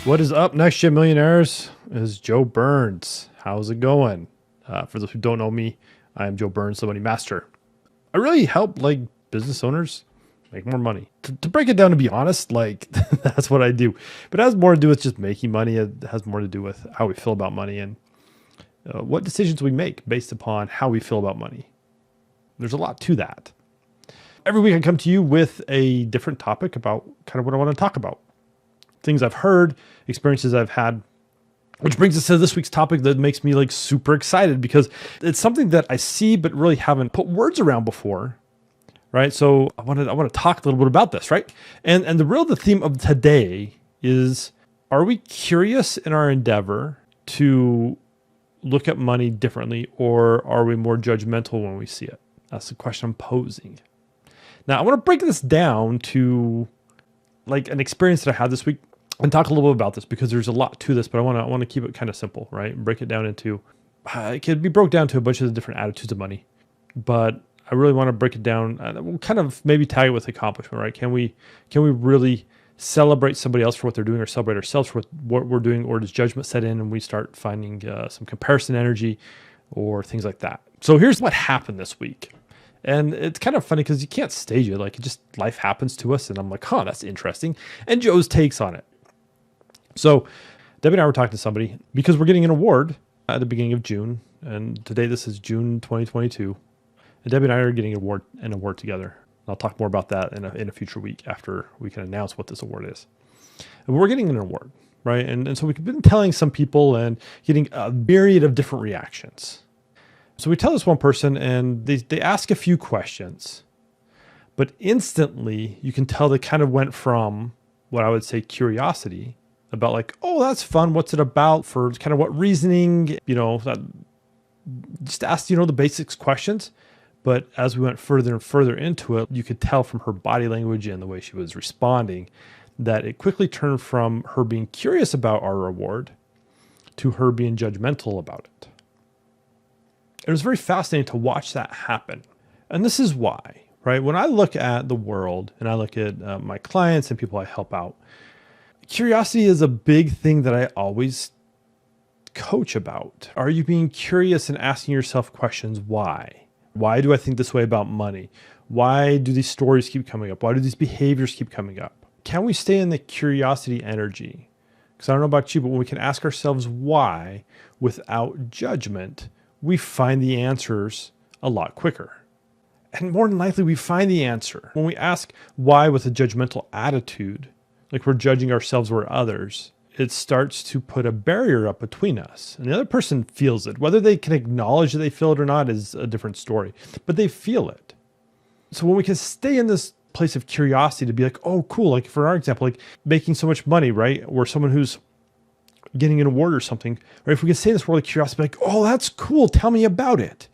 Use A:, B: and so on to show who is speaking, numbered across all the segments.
A: What is up, Next Gen Millionaires? Is Joe Burns. How's it going? For those who don't know me, I am Joe Burns, the Money Master. I really help business owners make more money. To break it down, to be honest, that's what I do. But it has more to do with just making money. It has more to do with how we feel about money and what decisions we make based upon how we feel about money. There's a lot to that. Every week I come to you with a different topic about kind of what I want to talk about. Things I've heard, experiences I've had, which brings us to this week's topic that makes me super excited because it's something that I see but really haven't put words around before, right? So I want to talk a little bit about this, right? And the theme of today is: are we curious in our endeavor to look at money differently, or are we more judgmental when we see it? That's the question I'm posing. Now I want to break this down to an experience that I had this week and talk a little bit about this because there's a lot to this, but I want to keep it kind of simple, right? Break it down into, it can be broke down to a bunch of the different attitudes of money, but I really want to break it down. We'll kind of maybe tag it with accomplishment, right? Can we really celebrate somebody else for what they're doing, or celebrate ourselves for what we're doing, or does judgment set in and we start finding some comparison energy or things like that? So here's what happened this week. And it's kind of funny because you can't stage it. Life happens to us. And I'm like, that's interesting. And Joe's takes on it. So Debbie and I were talking to somebody because we're getting an award at the beginning of June. And today, this is June 2022. And Debbie and I are getting an award together. I'll talk more about that in a future week after we can announce what this award is. And we're getting an award, right? And so we've been telling some people and getting a myriad of different reactions. So we tell this one person and they ask a few questions, but instantly you can tell they kind of went from what I would say curiosity about that's fun. What's it about? For kind of what reasoning, just ask, the basics questions. But as we went further and further into it, you could tell from her body language and the way she was responding that it quickly turned from her being curious about our reward to her being judgmental about it. It was very fascinating to watch that happen. And this is why, right? When I look at the world and I look at my clients and people I help out, curiosity is a big thing that I always coach about. Are you being curious and asking yourself questions? Why? Why do I think this way about money? Why do these stories keep coming up? Why do these behaviors keep coming up? Can we stay in the curiosity energy? Because I don't know about you, but when we can ask ourselves why without judgment, we find the answers a lot quicker. And more than likely, we find the answer. When we ask why with a judgmental attitude, like we're judging ourselves or others, it starts to put a barrier up between us. And the other person feels it. Whether they can acknowledge that they feel it or not is a different story, but they feel it. So when we can stay in this place of curiosity to be like, oh, cool. Like for our example, making so much money, right? Or someone who's getting an award or something, or if we can stay in this world of curiosity, like, oh, that's cool. Tell me about it.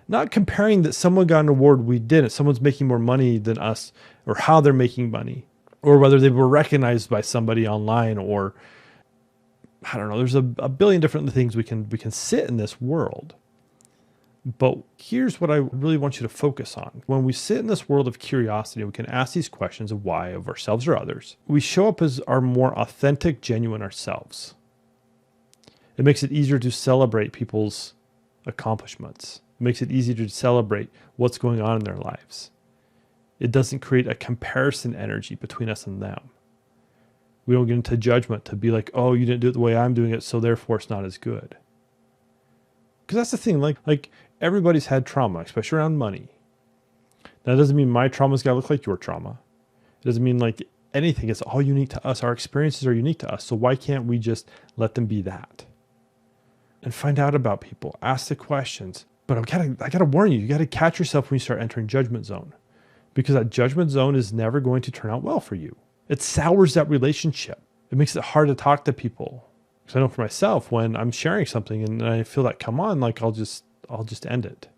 A: Not comparing that someone got an award, we didn't. Someone's making more money than us, or how they're making money, or whether they were recognized by somebody online, or I don't know. There's a billion different things we can sit in this world. But here's what I really want you to focus on. When we sit in this world of curiosity, we can ask these questions of why of ourselves or others. We show up as our more authentic, genuine ourselves. It makes it easier to celebrate people's accomplishments. It makes it easier to celebrate what's going on in their lives. It doesn't create a comparison energy between us and them. We don't get into judgment to be like, oh, you didn't do it the way I'm doing it, so therefore it's not as good. Because that's the thing, like everybody's had trauma, especially around money. That doesn't mean my trauma's got to look like your trauma. It doesn't mean anything. It's all unique to us. Our experiences are unique to us. So why can't we just let them be that? And find out about people, ask the questions. But I gotta warn you, you gotta catch yourself when you start entering judgment zone, because that judgment zone is never going to turn out well for you. It sours that relationship. It makes it hard to talk to people. Because I know for myself, when I'm sharing something and I feel that come on, I'll just end it.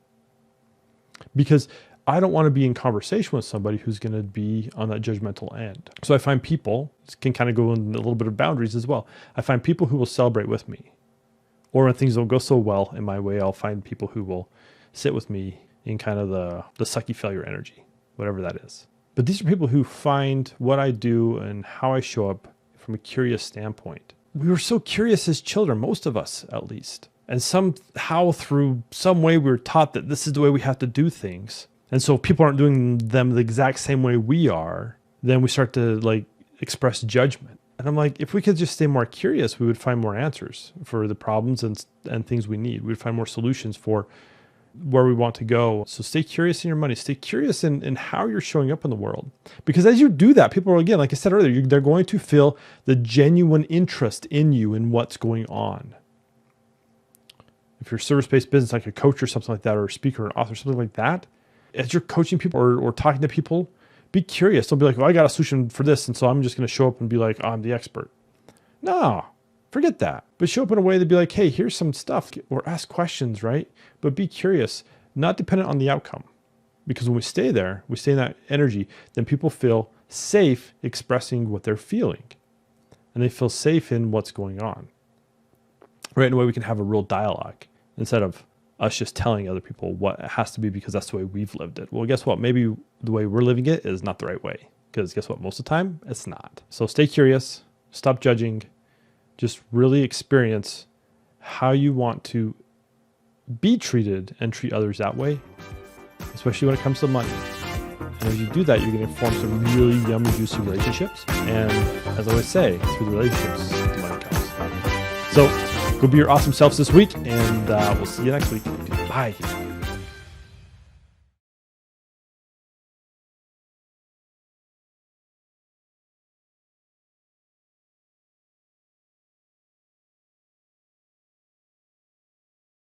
A: Because I don't want to be in conversation with somebody who's going to be on that judgmental end. So I find people, this can kind of go in a little bit of boundaries as well. I find people who will celebrate with me. Or when things don't go so well in my way, I'll find people who will sit with me in kind of the sucky failure energy, whatever that is. But these are people who find what I do and how I show up from a curious standpoint. We were so curious as children, most of us at least. And somehow through some way we were taught that this is the way we have to do things. And so if people aren't doing them the exact same way we are, then we start to like express judgment. And I'm like, if we could just stay more curious, we would find more answers for the problems and things we need. We'd find more solutions for where we want to go. So stay curious in your money. Stay curious in how you're showing up in the world. Because as you do that, people are, again, like I said earlier, they're going to feel the genuine interest in you and what's going on. If you're a service-based business, like a coach or something like that, or a speaker or an author, something like that, as you're coaching people or talking to people, be curious. Don't be like, well, I got a solution for this, and so I'm just going to show up and be like, oh, I'm the expert. No, forget that. But show up in a way to be like, hey, here's some stuff, or ask questions, right? But be curious, not dependent on the outcome. Because when we stay there, we stay in that energy, then people feel safe expressing what they're feeling. And they feel safe in what's going on. Right? In a way we can have a real dialogue instead of us just telling other people what it has to be because that's the way we've lived it. Well, guess what? Maybe the way we're living it is not the right way. Because guess what? Most of the time, it's not. So stay curious, stop judging, just really experience how you want to be treated and treat others that way, especially when it comes to money. And as you do that, you're going to form some really yummy, juicy relationships. And as I always say, through the relationships, the money comes. So go be your awesome selves this week, and we'll see you next week. Bye.